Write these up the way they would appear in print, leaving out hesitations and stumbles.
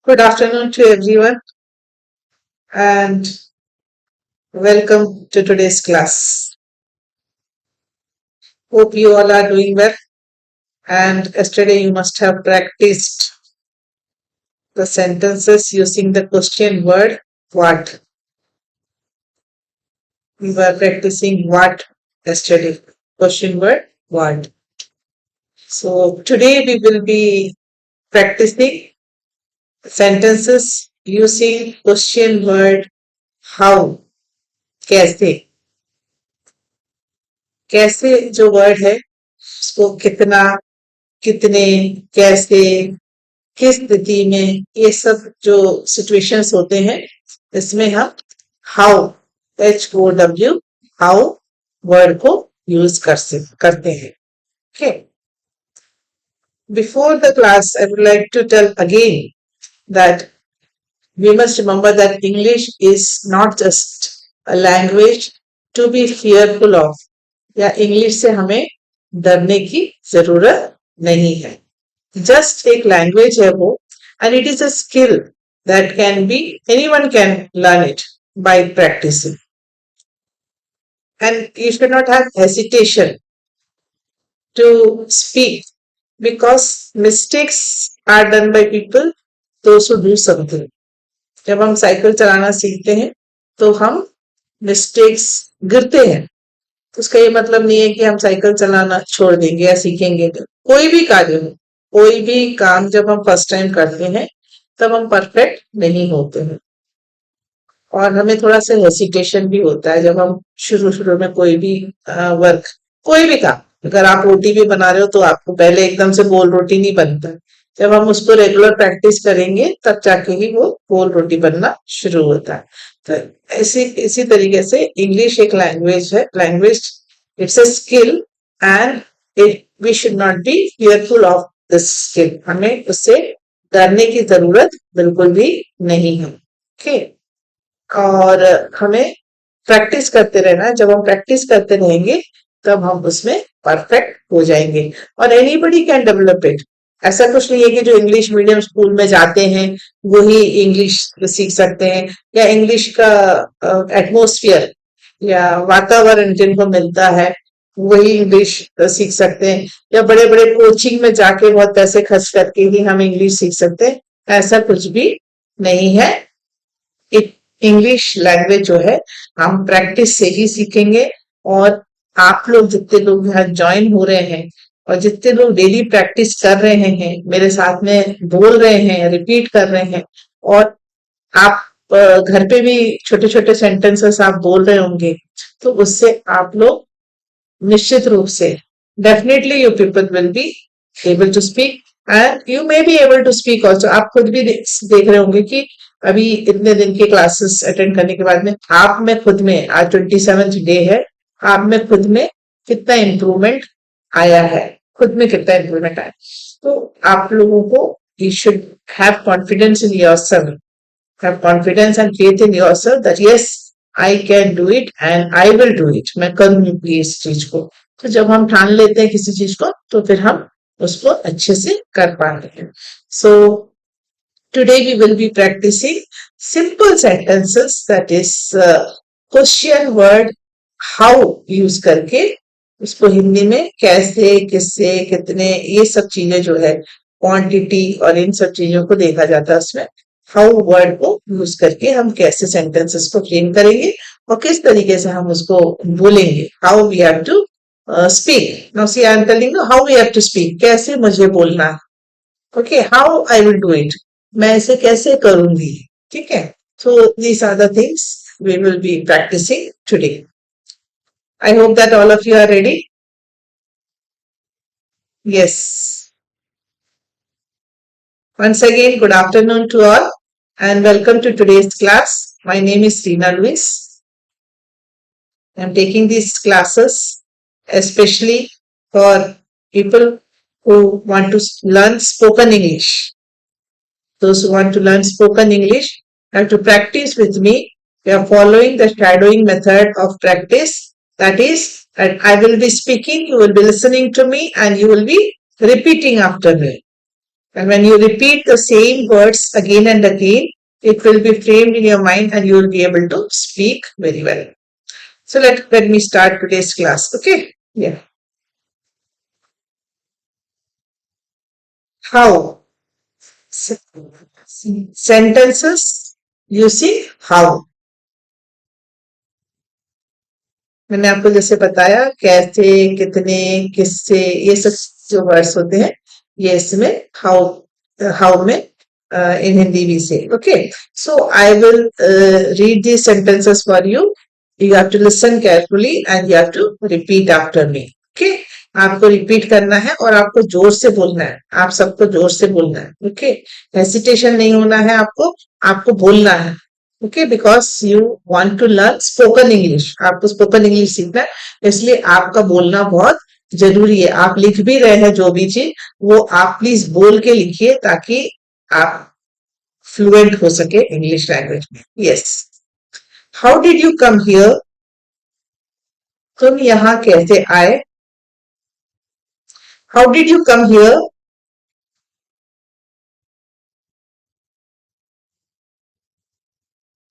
Good afternoon to everyone and welcome to today's class. Hope you all are doing well. And yesterday you must have practiced the sentences using the question word what. We were practicing what yesterday. Question word what. So today we will be practicing sentences using question word how. कैसे कैसे जो word है उसको कितना कितने कैसे किस स्थिति में ये सब जो सिचुएशंस होते हैं इसमें हम हाउ HOW हाउ वर्ड को यूज करते हैं okay before the class I would like to tell again that we must remember that English is not just a language to be fearful of या English से हमें डरने की जरूरत नहीं है जस्ट एक लैंग्वेज है वो and it is a skill that can be anyone can learn it by practicing and you should not have hesitation to speak because mistakes are done by people those who do something जब हम cycle चलाना सीखते हैं तो हम mistakes गिरते हैं तो उसका ये मतलब नहीं है कि हम साइकिल चलाना छोड़ देंगे या सीखेंगे कोई भी कार्य हो कोई भी काम जब हम फर्स्ट टाइम करते हैं तब हम परफेक्ट नहीं होते हैं और हमें थोड़ा सा हेसिटेशन भी होता है जब हम शुरू में कोई भी वर्क कोई भी काम अगर आप रोटी भी बना रहे हो तो आपको पहले एकदम से गोल रोटी नहीं बनता जब हम उसको रेगुलर प्रैक्टिस करेंगे तब जाके ही वो गोल रोटी बनना शुरू होता है तो इसी तरीके से इंग्लिश एक लैंग्वेज है language it's a skill and it we should not be fearful of this skill हमें उससे डरने की जरूरत बिल्कुल भी नहीं है ओके और हमें प्रैक्टिस करते रहना जब हम प्रैक्टिस करते रहेंगे तब हम उसमें परफेक्ट हो जाएंगे और एनीबडी कैन डेवलप इट ऐसा कुछ नहीं है कि जो इंग्लिश मीडियम स्कूल में जाते हैं वो ही इंग्लिश सीख सकते हैं या इंग्लिश का एटमोस्फियर या वातावरण जिनको मिलता है वही इंग्लिश सीख सकते हैं या बड़े बड़े कोचिंग में जाके बहुत पैसे खर्च करके ही हम इंग्लिश सीख सकते हैं ऐसा कुछ भी नहीं है इंग्लिश लैंग्वेज जो है हम प्रैक्टिस से ही सीखेंगे और आप लोग जितने लोग यहाँ ज्वाइन हो रहे हैं और जितने लोग डेली प्रैक्टिस कर रहे हैं मेरे साथ में बोल रहे हैं रिपीट कर रहे हैं और आप घर पे भी छोटे छोटे सेंटेंसेस आप बोल रहे होंगे तो उससे आप लोग निश्चित रूप से definitely you people will be able to speak and you may be able to speak also आप खुद भी देख रहे होंगे कि अभी इतने दिन के क्लासेस अटेंड करने के बाद में आप में खुद में आज 27th डे है आप में खुद में कितना इम्प्रूवमेंट आया है खुद में कितना इम्प्रूवमेंट आया तो आप लोगों को you should have confidence in yourself have confidence and faith in yourself that yes I can do it and I will do it मैं करूंगी इस चीज को तो जब हम ठान लेते हैं किसी चीज को तो फिर हम उसको अच्छे से कर पाते हैं सो today we will be practicing simple sentences that is question word how use करके उसको हिंदी में कैसे किससे कितने ये सब चीजें जो है क्वांटिटी और इन सब चीजों को देखा जाता है उसमें हाउ वर्ड को यूज करके हम कैसे सेंटेंसेस को फ्रेम करेंगे और किस तरीके से हम उसको बोलेंगे how we have to speak now see I am telling you how we have to speak कैसे मुझे बोलना है okay how I will do it मैं इसे कैसे करूंगी ठीक है so these are the things we will be practicing today I hope that all of you are ready. Yes. Once again, good afternoon to all and welcome to today's class. My name is Reena Luis. I am taking these classes especially for people who want to learn spoken English. Those who want to learn spoken English have to practice with me. We are following the shadowing method of practice. That is, I will be speaking, you will be listening to me, and you will be repeating after me. And when you repeat the same words again and again, it will be framed in your mind and you will be able to speak very well. So let me start today's class. Okay. Yeah. How? Sentences using how. मैंने आपको जैसे बताया कैसे, कितने, किससे, ये सब जो वर्ड्स होते हैं ये इसमें हाउ में इन हिंदी भी से. Okay, so I will read the sentences for you. You have to listen carefully and you have to repeat after me. Okay, आपको रिपीट करना है और आपको जोर से बोलना है. आप सबको जोर से बोलना है. ओके, हेसिटेशन नहीं होना है. आपको बोलना है. Okay, because you want to learn spoken English. आपको स्पोकन इंग्लिश सीखना है, इसलिए आपका बोलना बहुत जरूरी है. आप लिख भी रहे हैं जो भी चीज, वो आप प्लीज बोल के लिखिए ताकि आप फ्लुएंट हो सके इंग्लिश लैंग्वेज में. Yes. How did you come here? तुम यहाँ कैसे आए? How did you come here?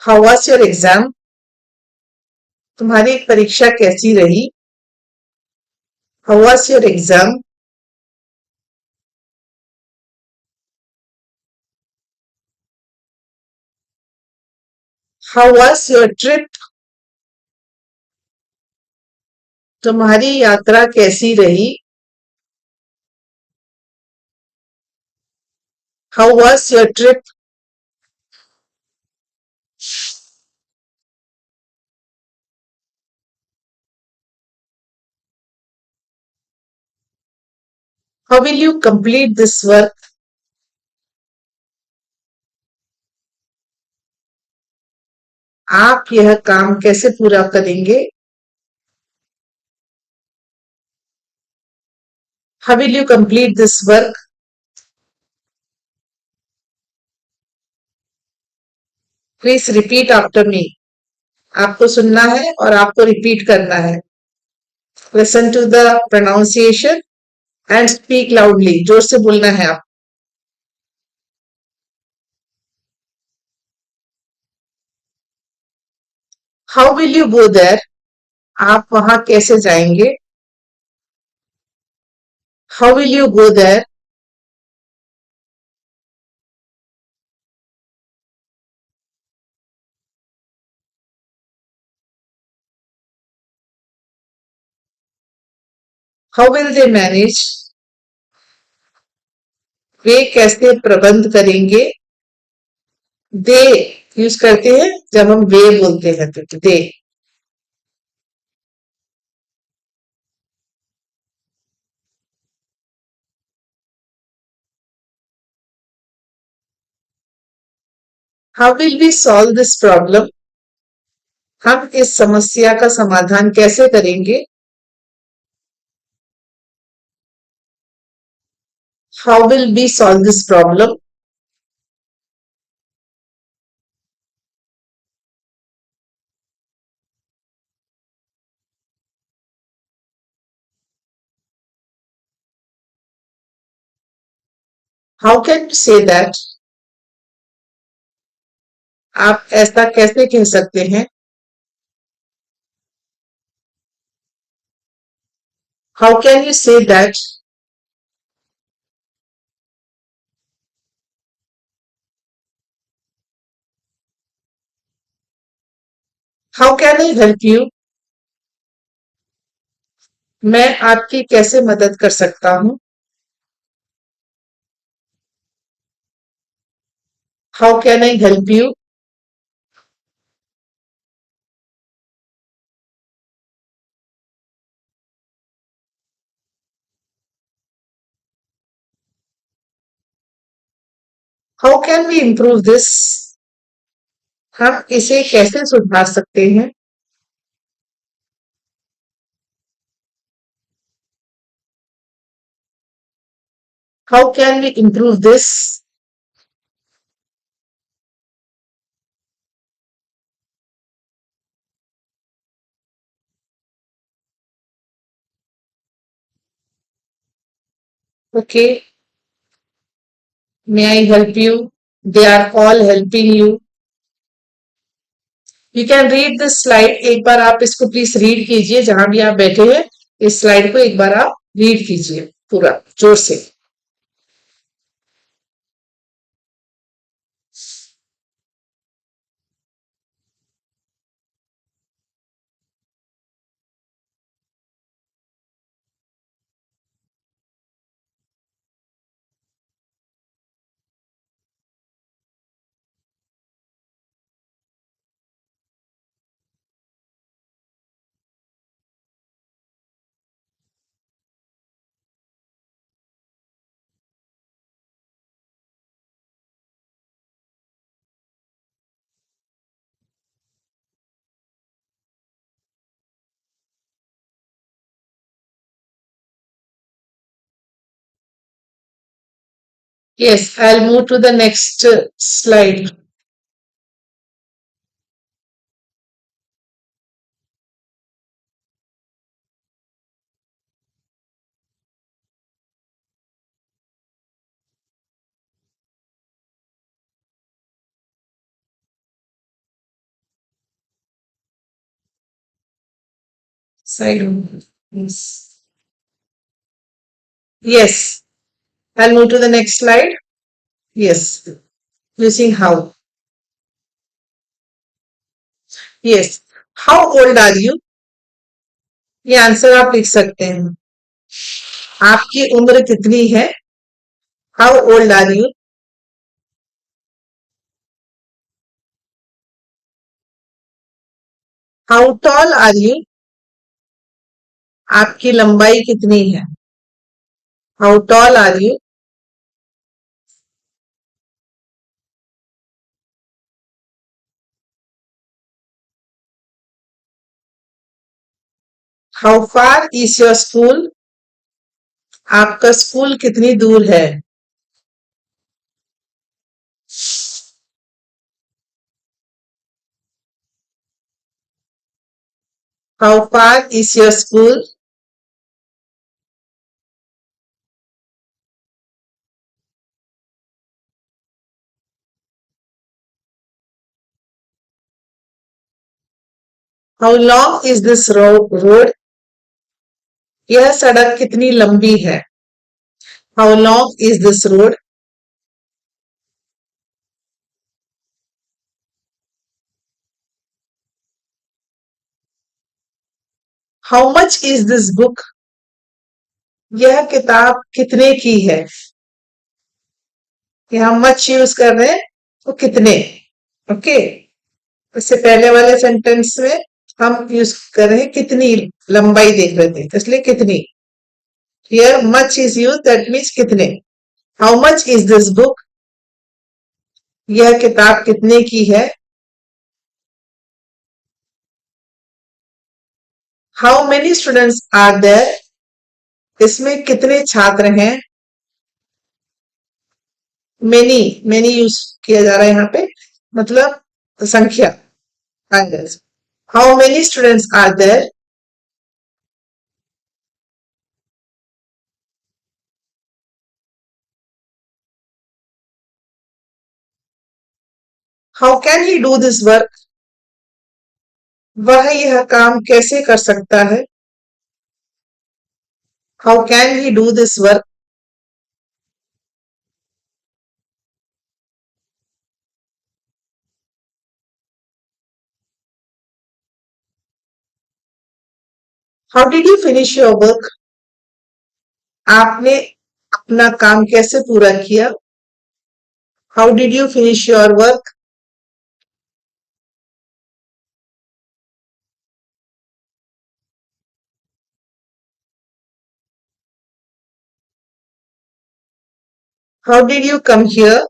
How was your exam? तुम्हारी परीक्षा कैसी रही? How was your exam? How was your trip? तुम्हारी यात्रा कैसी रही? How was your trip? How will you complete this work? आप यह काम कैसे पूरा करेंगे? How will you complete this work? Please repeat after मी. आपको सुनना है और आपको रिपीट करना है. Listen to the pronunciation and speak loudly. जोर से बोलना है आप. How will you go there? आप वहां कैसे जाएंगे? How will you go there? How will they manage? वे कैसे प्रबंध करेंगे? दे यूज करते हैं जब हम वे बोलते हैं तो they. How will we solve this problem? हम इस समस्या का समाधान कैसे करेंगे? How will we solve this problem? How can you say that? आप ऐसा कैसे कह सकते हैं? How can you say that? How can I help you? मैं आपकी कैसे मदद कर सकता हूँ? How can I help you? How can we improve this? हम इसे कैसे सुधार सकते हैं? How can we improve this? Okay, may I help you, they are all helping you. You can read this slide. एक बार आप इसको प्लीज रीड कीजिए जहां भी आप बैठे हैं. इस स्लाइड को एक बार आप रीड कीजिए पूरा जोर से. Yes, I'll move to the next slide. Side. Yes. Yes. I'll move to the next slide. Yes. Using how. Yes. How old are you? ये आंसर आप लिख सकते हैं. आपकी उम्र कितनी है? How old are you? How tall are you? आपकी लंबाई कितनी है? How tall are you? How far is your school? आपका स्कूल कितनी दूर है? How far is your school? How long is this road? यह सड़क कितनी लंबी है? How long is this road? How much is this book? यह किताब कितने की है? यहाँ मच यूज कर रहे हैं तो कितने. ओके. इससे पहले वाले सेंटेंस में हम यूज कर रहे हैं कितनी लंबाई देख रहे थे इसलिए कितनी. Here much is use that means कितने. How much is this book? यह किताब कितने की है? How many students are there? इसमें कितने छात्र हैं? मेनी. मेनी यूज किया जा रहा है यहाँ पे मतलब संख्या. How many students are there? How can he do this work? वह यह काम कैसे कर सकता है? How can he do this work? How did you finish your work? आपने अपना काम कैसे पूरा किया? How did you finish your work? How did you come here?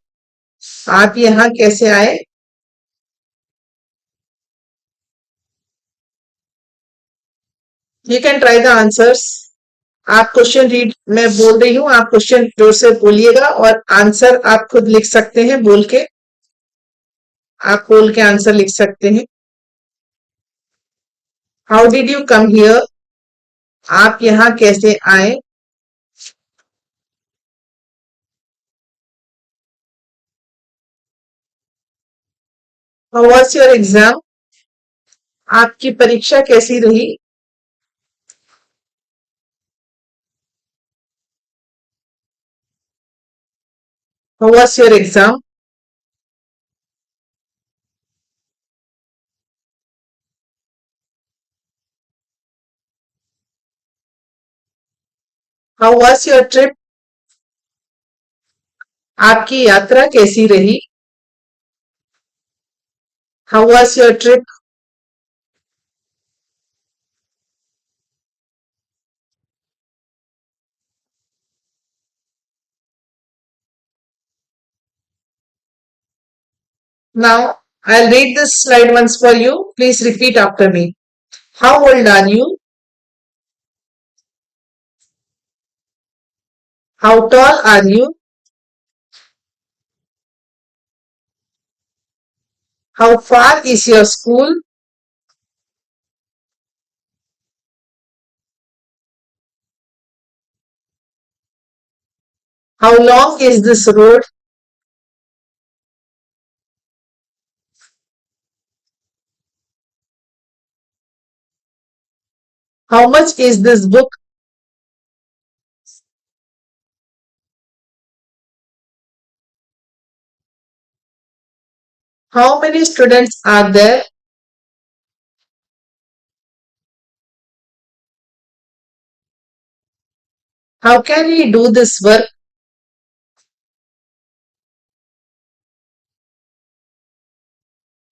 आप यहाँ कैसे आए? You can try the answers. आप क्वेश्चन रीड मैं बोल रही हूँ आप क्वेश्चन जोर से बोलिएगा और आंसर आप खुद लिख सकते हैं बोल के. आप बोल के आंसर लिख सकते हैं. How did you come here? आप यहाँ कैसे आए? How was your exam? आपकी परीक्षा कैसी रही? How was your exam? How was your trip? आपकी यात्रा कैसी रही? How was your trip? Now, I'll read this slide once for you. Please repeat after me. How old are you? How tall are you? How far is your school? How long is this road? How much is this book? How many students are there? How can he do this work?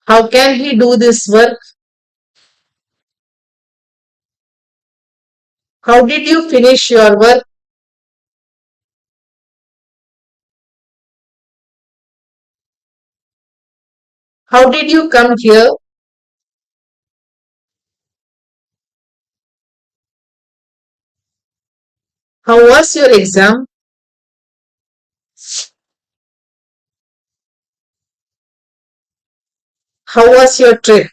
How can he do this work? How did you finish your work? How did you come here? How was your exam? How was your trip?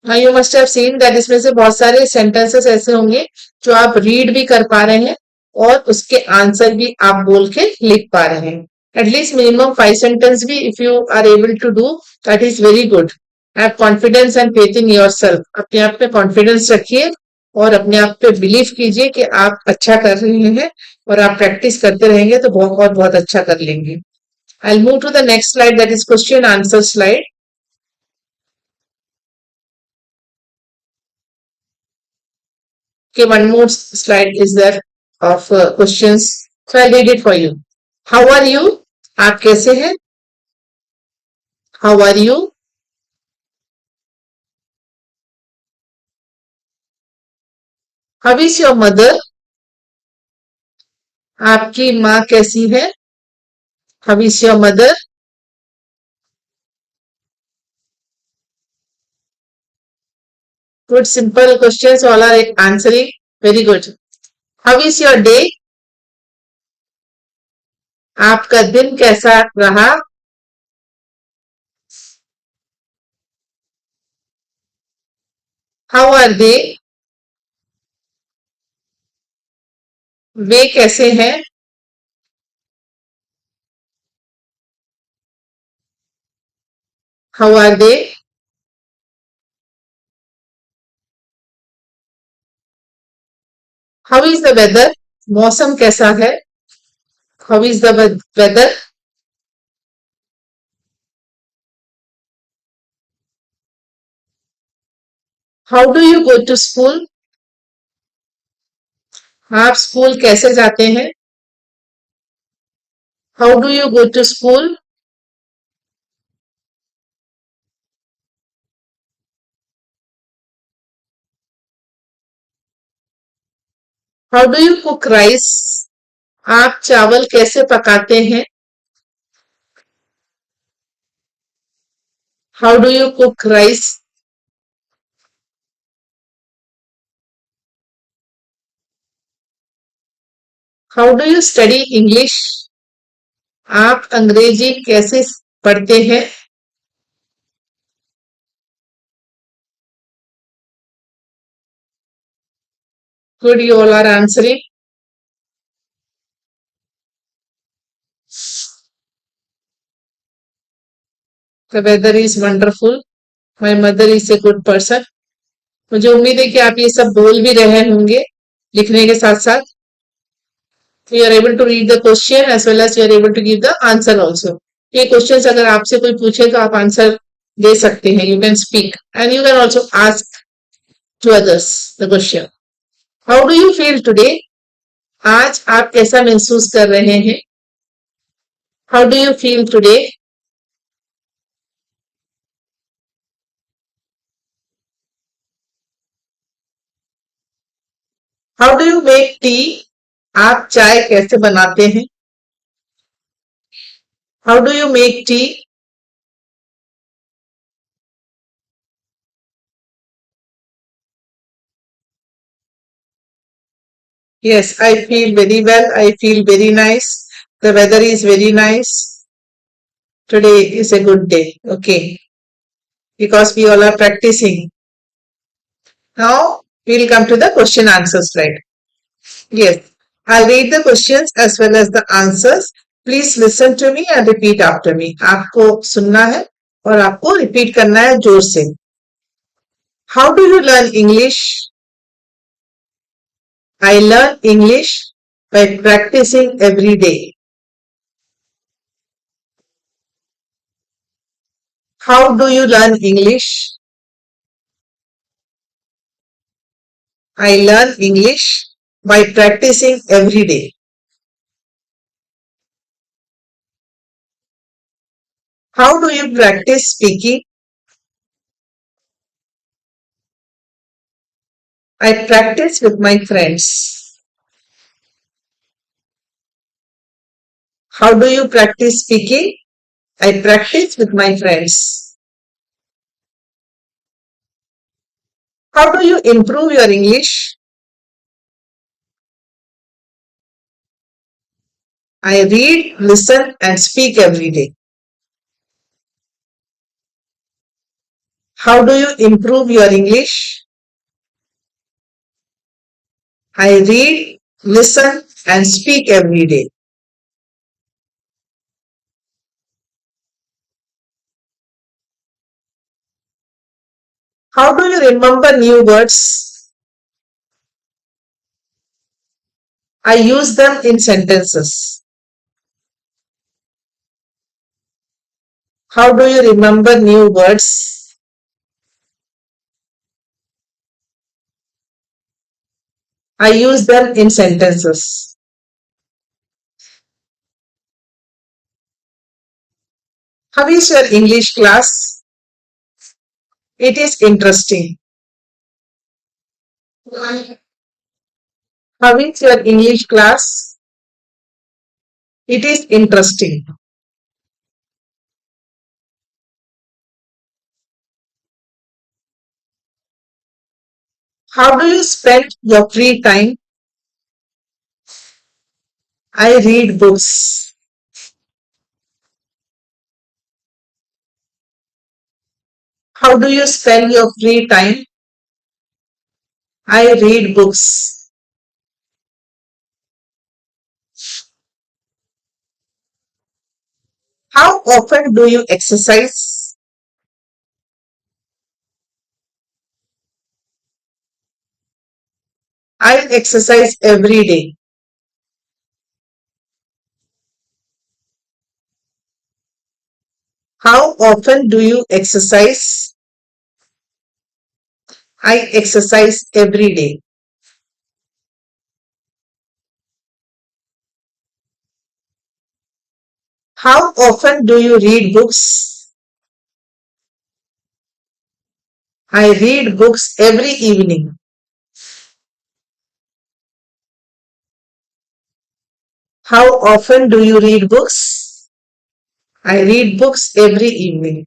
You must have seen that इसमें से बहुत सारे sentences ऐसे होंगे जो आप read भी कर पा रहे हैं और उसके आंसर भी आप बोल के लिख पा रहे हैं. एटलीस्ट मिनिमम 5 सेंटेंस भी if you are able to do that is very good. Have confidence and faith in yourself. अपने आप पे कॉन्फिडेंस रखिए और अपने आप पे बिलीव कीजिए कि आप अच्छा कर रहे हैं और आप प्रैक्टिस करते रहेंगे तो बहुत बहुत अच्छा कर लेंगे. I move to the next slide that is question answer slide. Okay, one more slide is there of questions. So I'll read it for you. How are you? आप कैसे हैं? How are you? How is your mother? आपकी माँ कैसी है? How is your mother? Good, simple questions. All are answering. Very good. How is your day? आपका दिन कैसा रहा? How are they? वे कैसे हैं? How are they? How is the weather? मौसम कैसा है? How is the weather? How do you go to school? आप स्कूल कैसे जाते हैं? How do you go to school? How do you cook rice? आप चावल कैसे पकाते हैं? How do you cook rice? How do you study English? आप अंग्रेजी कैसे पढ़ते हैं? Good, you all are answering. The weather is wonderful. My mother is a good person. मुझे उम्मीद है कि आप ये सब बोल भी रहे होंगे लिखने के साथ साथ. You are able to read the question as well as you are able to give the answer also. ये क्वेश्चंस अगर आपसे कोई पूछे तो आप आंसर दे सकते हैं. You can speak and you can also ask to others the question. How do you feel today? आज आप कैसा महसूस कर रहे हैं? How do you feel today? How do you make tea? आप चाय कैसे बनाते हैं? How do you make tea? Yes, I feel very well. I feel very nice. The weather is very nice. Today is a good day. Okay. Because we all are practicing. Now we'll come to the question answers, right? Yes. I'll read the questions as well as the answers. Please listen to me and repeat after me. आपको सुनना है और आपको repeat करना है जोर से. How do you learn English? I learn English by practicing every day. How do you learn English? I learn English by practicing every day. How do you practice speaking? I practice with my friends. How do you practice speaking? I practice with my friends. How do you improve your English? I read, listen, and speak every day. How do you improve your English? I read, listen, and speak every day. How do you remember new words? I use them in sentences. How do you remember new words? I use them in sentences. How is your English class? It is interesting. How is your English class? It is interesting. How do you spend your free time? I read books. How do you spend your free time? I read books. How often do you exercise? I exercise every day. How often do you exercise? I exercise every day. How often do you read books? I read books every evening. How often do you read books? I read books every evening.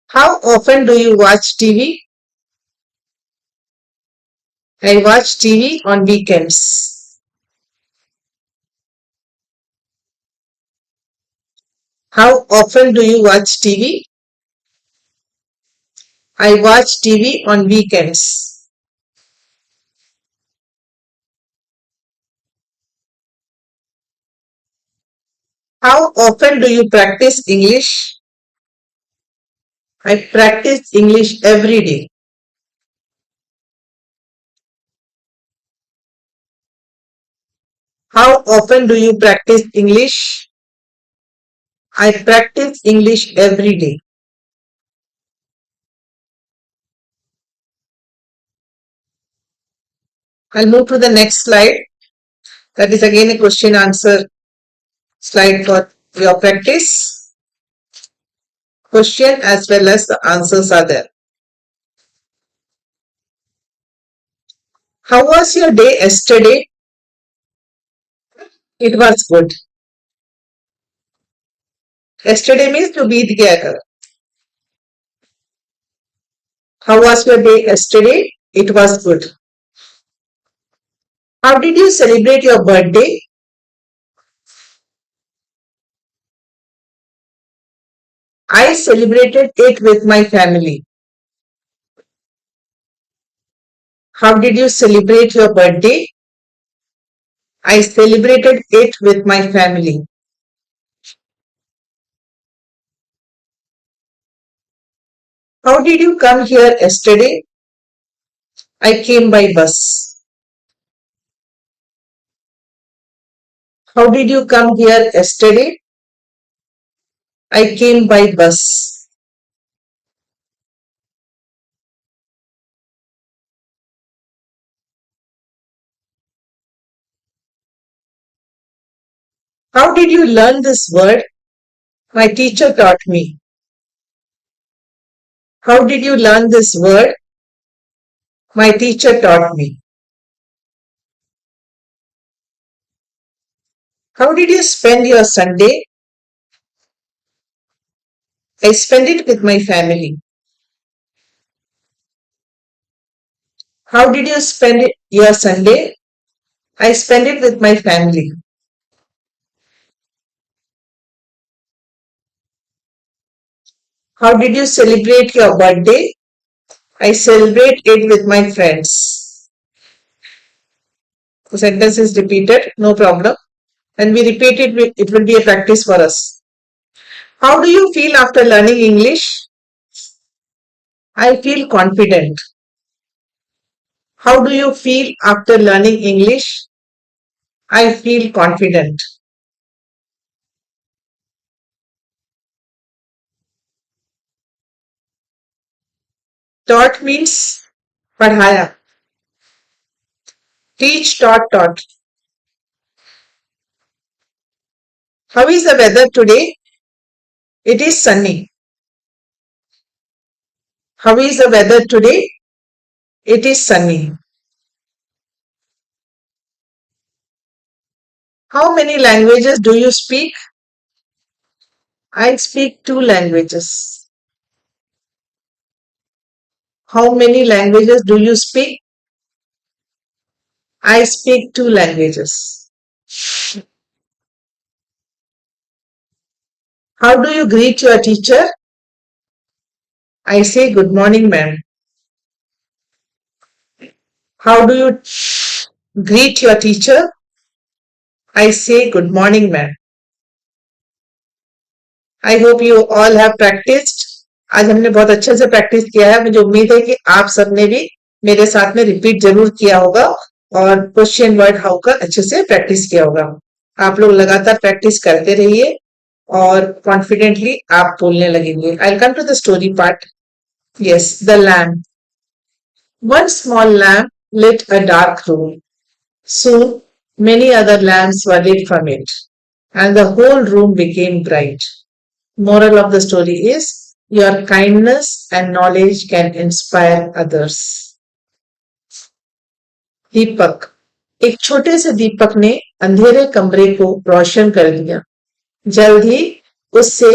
How often do you watch TV? I watch TV on weekends. How often do you watch TV? I watch TV on weekends. How often do you practice English? I practice English every day. How often do you practice English? I practice English every day. I'll move to the next slide. That is again a question answer slide for your practice. Question as well as the answers are there. How was your day yesterday? It was good. Yesterday means to beat गया कल. How was your day yesterday? It was good. How did you celebrate your birthday? I celebrated it with my family. How did you celebrate your birthday? I celebrated it with my family. How did you come here yesterday? I came by bus. How did you come here yesterday? I came by bus. How did you learn this word? My teacher taught me. How did you learn this word? My teacher taught me. How did you spend your Sunday? I spent it with my family. How did you spend your Sunday? I spent it with my family. How did you celebrate your birthday? I celebrate it with my friends. The sentence is repeated, no problem. And we repeat it, it will be a practice for us. How do you feel after learning English? I feel confident. How do you feel after learning English? I feel confident. Taught means padhaya. Teach, taught. How is the weather today? It is sunny. How is the weather today? It is sunny. How many languages do you speak? I speak 2 languages. How many languages do you speak? I speak 2 languages. How do you greet your teacher? I say good morning, ma'am. How do you greet your teacher? I say good morning, ma'am. I hope you all have practiced. आज हमने बहुत अच्छे से practice किया है. मुझे उम्मीद है कि आप सबने भी मेरे साथ में रिपीट जरूर किया होगा और क्वेश्चन वर्ड हाउ का अच्छे से प्रैक्टिस किया होगा. आप लोग लगातार प्रैक्टिस करते रहिए और कॉन्फिडेंटली आप बोलने लगेंगे. I come to the story part. Yes, the lamp. One small lamp lit a dark room. Soon, many other lamps were lit from it, and the whole room became bright. Moral of the story is your kindness and knowledge can inspire others. दीपक. एक छोटे से दीपक ने अंधेरे कमरे को रोशन कर दिया. जल्द ही उससे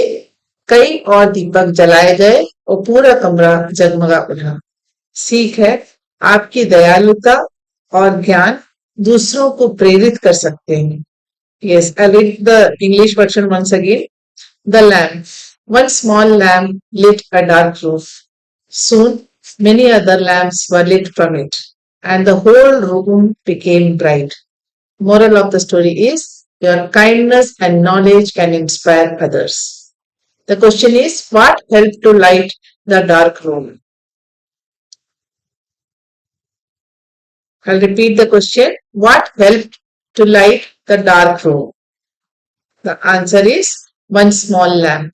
कई और दीपक जलाए गए और पूरा कमरा जगमगा उठा. सीख है आपकी दयालुता और ज्ञान दूसरों को प्रेरित कर सकते हैं. Yes, I read the English version once again. The lamp. One small lamp lit a dark room. Soon, many other lamps were lit from it, and the whole room became bright. Moral of the story is your kindness and knowledge can inspire others. The question is, what helped to light the dark room? I'll repeat the question. What helped to light the dark room? The answer is one small lamp.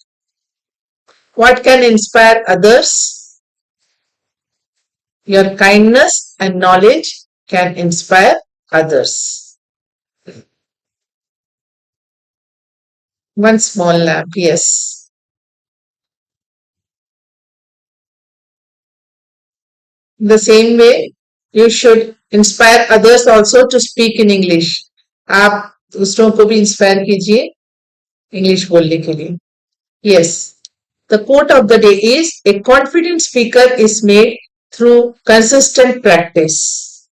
What can inspire others? Your kindness and knowledge can inspire others. One small lamp, yes. The same way, you should inspire others also to speak in English. आप दूसरों को भी inspire कीजिए English बोलने के लिए. Yes. The quote of the day is, a confident speaker is made through consistent practice.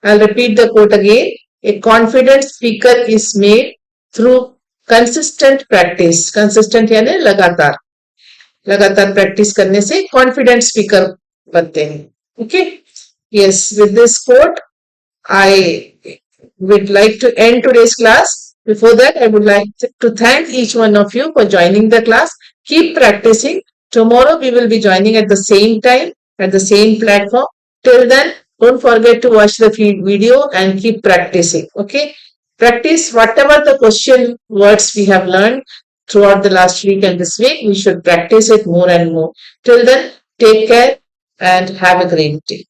I'll repeat the quote again. A confident speaker is made through consistent practice. Consistent यानी लगातार. लगातार practice करने से confident speaker बनते हैं. Okay. Yes, with this quote, I would like to end today's class. Before that, I would like to thank each one of you for joining the class. Keep practicing. Tomorrow we will be joining at the same time, at the same platform. Till then, don't forget to watch the video and keep practicing. Okay? Practice whatever the question words we have learned throughout the last week and this week. We should practice it more and more. Till then, take care and have a great day.